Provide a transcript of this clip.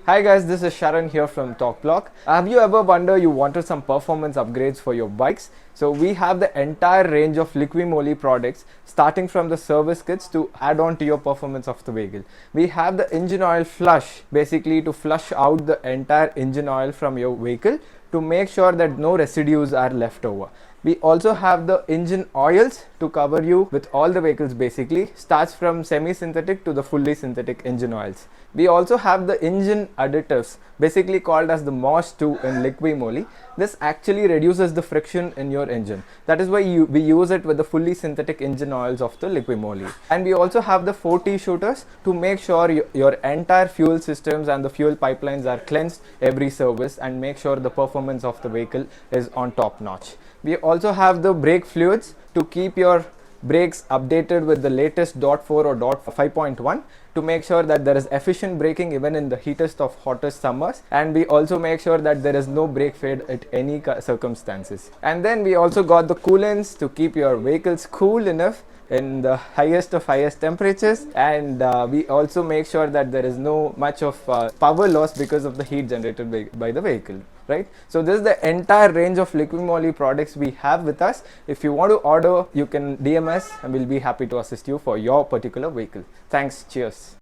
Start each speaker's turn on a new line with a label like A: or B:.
A: Hi guys, this is Sharan here from Talk Block. Have you ever wondered you wanted some performance upgrades for your bikes? So we have the entire range of Liqui Moly products starting from the service kits to add on to your performance of the vehicle. We have the engine oil flush, basically to flush out the entire engine oil from your vehicle to make sure that no residues are left over. We also have the engine oils to cover you with all the vehicles, basically starts from semi-synthetic to the fully synthetic engine oils. We also have the engine additives, basically called as the MOS2 in Liqui Moly. This actually reduces the friction in your engine. That is why we use it with the fully synthetic engine oils of the Liqui Moly. And we also have the 4T shooters to make sure your entire fuel systems and the fuel pipelines are cleansed every service and make sure the performance of the vehicle is on top notch. We also have the brake fluids to keep your brakes updated with the latest .4 or .5.1 to make sure that there is efficient braking even in the heatest of hottest summers, and we also make sure that there is no brake fade at any circumstances. And then we also got the coolants to keep your vehicles cool enough in the highest of highest temperatures, and we also make sure that there is no much of power loss because of the heat generated by the vehicle, right? So this is the entire range of Liqui Moly products we have with us. If you want to order, you can DM us and we'll be happy to assist you for your particular vehicle. Thanks. Cheers.